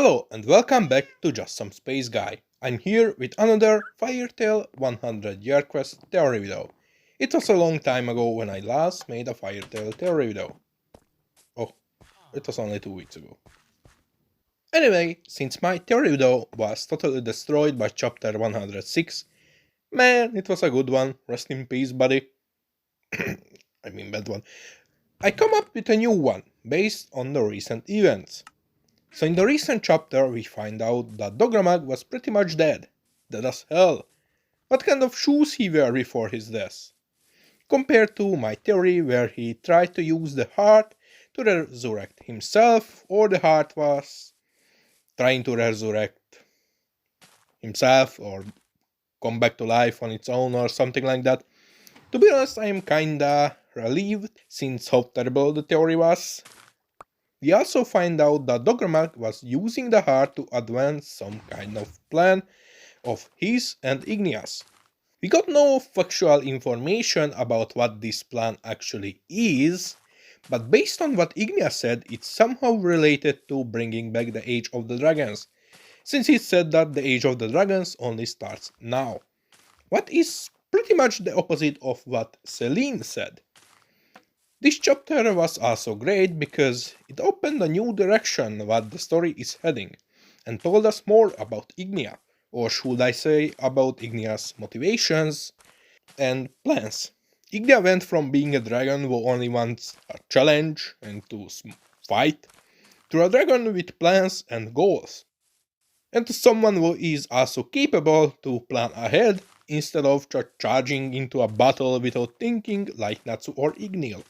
Hello and welcome back to Just Some Space Guy. I'm here with another Firetail 100 Year Quest theory video. It was a long time ago when I last made a Firetail theory video. Oh, it was only 2 weeks ago. Anyway, since my theory video was totally destroyed by chapter 106, man, it was a good one, rest in peace buddy. I mean bad one. I come up with a new one, based on the recent events. So in the recent chapter we find out that Dogramag was pretty much dead as hell. What kind of shoes he wore before his death? Compared to my theory where he tried to use the heart to resurrect himself, or the heart was trying to resurrect himself or come back to life on its own or something like that. To be honest, I am kinda relieved since how terrible the theory was. We also find out that Dogramag was using the heart to advance some kind of plan of his and Ignias. We got no factual information about what this plan actually is, but based on what Ignia said, it's somehow related to bringing back the Age of the Dragons, since he said that the Age of the Dragons only starts now. What is pretty much the opposite of what Celine said. This chapter was also great because it opened a new direction what the story is heading, and told us more about Ignia, or should I say about Ignia's motivations and plans. Ignia went from being a dragon who only wants a challenge and to fight, to a dragon with plans and goals, and to someone who is also capable to plan ahead instead of charging into a battle without thinking like Natsu or Ignil.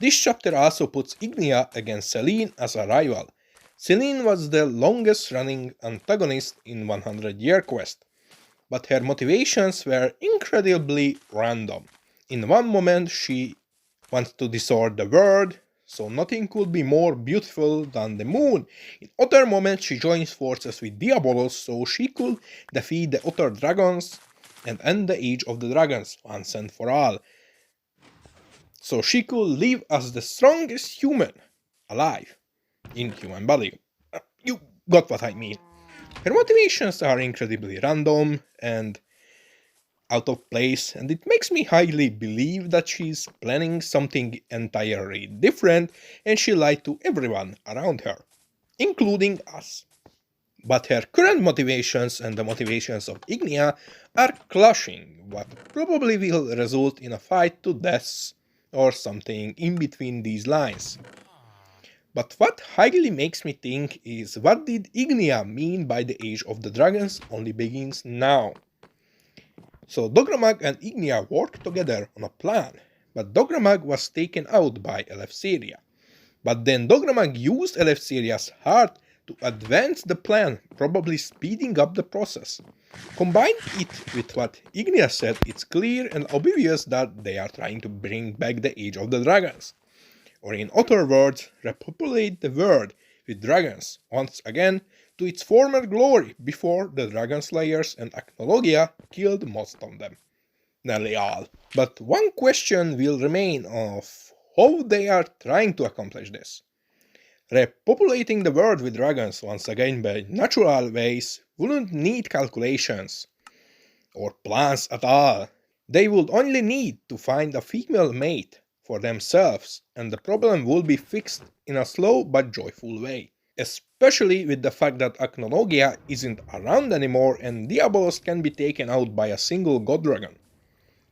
This chapter also puts Ignia against Celine as a rival. Celine was the longest running antagonist in 100 Year Quest, but her motivations were incredibly random. In one moment she wants to destroy the world, so nothing could be more beautiful than the moon. In other moments she joins forces with Diabolos so she could defeat the other dragons and end the Age of the Dragons once and for all. So she could live as the strongest human alive in human body. You got what I mean. Her motivations are incredibly random and out of place, and it makes me highly believe that she's planning something entirely different and she lied to everyone around her, including us. But her current motivations and the motivations of Ignia are clashing, what probably will result in a fight to death or something in between these lines. But what highly makes me think is, what did Ignia mean by the Age of the Dragons only begins now? So Dogramag and Ignia worked together on a plan, but Dogramag was taken out by Elefseria. But then Dogramag used Elefseria's heart to advance the plan, probably speeding up the process. Combine it with what Ignia said, it's clear and obvious that they are trying to bring back the Age of the Dragons. Or in other words, repopulate the world with dragons, once again, to its former glory before the Dragon Slayers and Acnologia killed most of them. Nearly all. But one question will remain of how they are trying to accomplish this. Repopulating the world with dragons once again by natural ways wouldn't need calculations or plans at all. They would only need to find a female mate for themselves, and the problem will be fixed in a slow but joyful way. Especially with the fact that Acnologia isn't around anymore and Diabolos can be taken out by a single god dragon.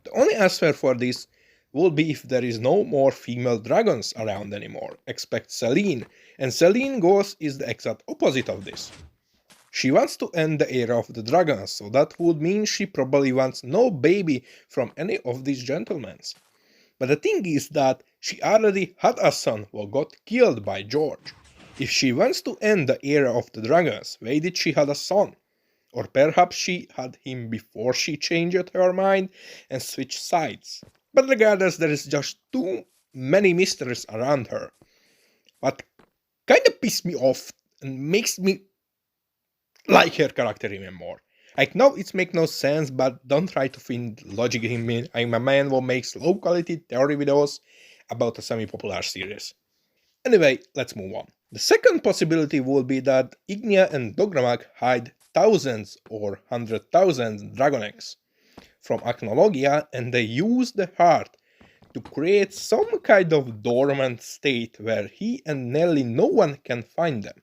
The only answer for this will be if there is no more female dragons around anymore, except Celine, and Celine goals is the exact opposite of this. She wants to end the era of the dragons, so that would mean she probably wants no baby from any of these gentlemen. But the thing is that she already had a son who got killed by George. If she wants to end the era of the dragons, why did she have a son? Or perhaps she had him before she changed her mind and switched sides. But regardless, there is just too many mysteries around her. What kinda pissed me off and makes me like her character even more. Like, now it makes no sense, but don't try to find logic in me. I'm a man who makes low quality theory videos about a semi-popular series. Anyway, let's move on. The second possibility would be that Ignia and Dogramag hide thousands or 100,000 dragon eggs from Acnologia, and they use the heart to create some kind of dormant state where he and nearly no one can find them.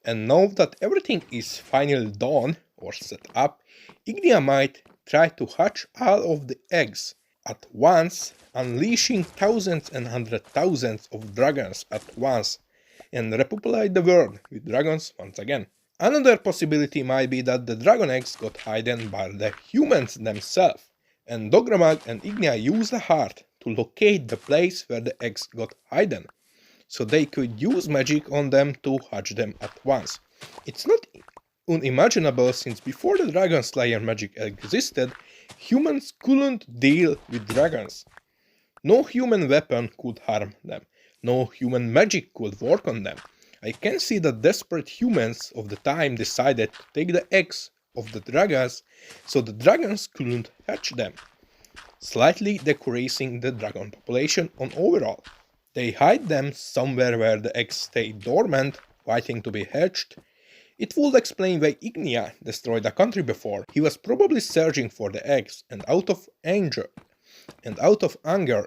And now that everything is finally done or set up, Ignia might try to hatch all of the eggs at once, unleashing thousands and hundred thousands of dragons at once, and repopulate the world with dragons once again. Another possibility might be that the dragon eggs got hidden by the humans themselves, and Dogramag and Ignia use the heart to locate the place where the eggs got hidden, so they could use magic on them to hatch them at once. It's not unimaginable, since before the Dragon Slayer magic existed, humans couldn't deal with dragons. No human weapon could harm them. No human magic could work on them. I can see that desperate humans of the time decided to take the eggs of the dragons so the dragons couldn't hatch them, slightly decreasing the dragon population on overall. They hide them somewhere where the eggs stay dormant, waiting to be hatched. It would explain why Ignia destroyed a country before. He was probably searching for the eggs, and out of anger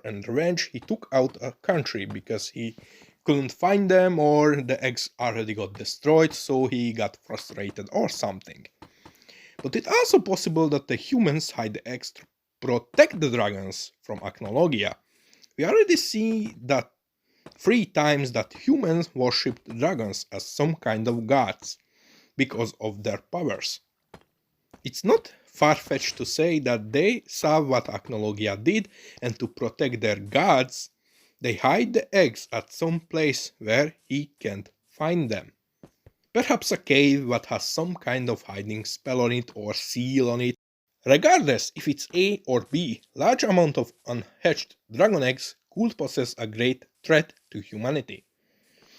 and revenge, he took out a country because he couldn't find them, or the eggs already got destroyed, so he got frustrated or something. But it's also possible that the humans hide the eggs to protect the dragons from Acnologia. We already see that 3 times that humans worshipped dragons as some kind of gods because of their powers. It's not far-fetched to say that they saw what Acnologia did, and to protect their gods, they hide the eggs at some place where he can't find them. Perhaps a cave that has some kind of hiding spell on it or seal on it. Regardless if it's A or B, large amount of unhatched dragon eggs could possess a great threat to humanity.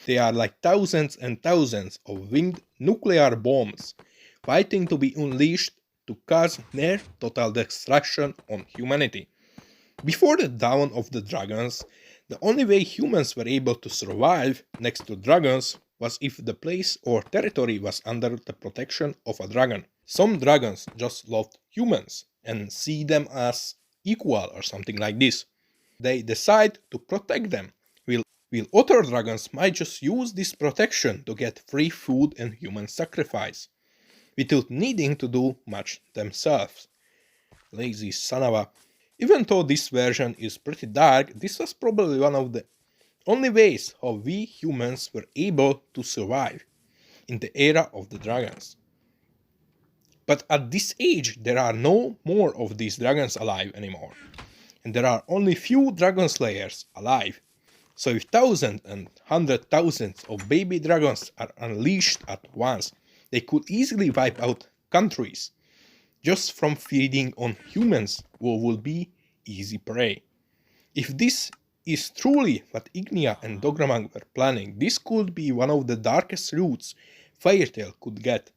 They are like thousands and thousands of winged nuclear bombs waiting to be unleashed to cause near total destruction on humanity. Before the dawn of the dragons, the only way humans were able to survive next to dragons was if the place or territory was under the protection of a dragon. Some dragons just loved humans and see them as equal or something like this. They decide to protect them, while other dragons might just use this protection to get free food and human sacrifice, without needing to do much themselves. Lazy son of a... Even though this version is pretty dark, this was probably one of the only ways how we humans were able to survive in the era of the dragons. But at this age, there are no more of these dragons alive anymore, and there are only few dragon slayers alive. So if thousands and hundred thousands of baby dragons are unleashed at once, they could easily wipe out countries just from feeding on humans who will be easy prey. If this is truly what Ignia and Dogramag were planning, this could be one of the darkest routes Firetail could get.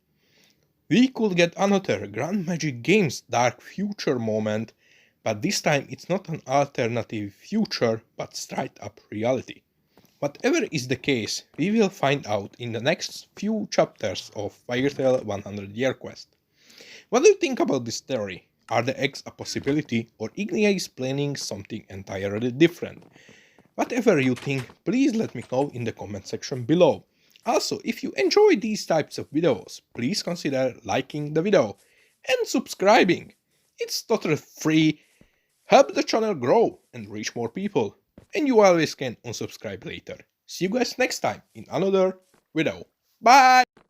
We could get another Grand Magic Games Dark Future moment, but this time it's not an alternative future, but straight up reality. Whatever is the case, we will find out in the next few chapters of Firetail 100 Year Quest. What do you think about this theory? Are the eggs a possibility, or Ignia is planning something entirely different? Whatever you think, please let me know in the comment section below. Also, if you enjoy these types of videos, please consider liking the video and subscribing. It's totally free, help the channel grow and reach more people, and you always can unsubscribe later. See you guys next time in another video. Bye!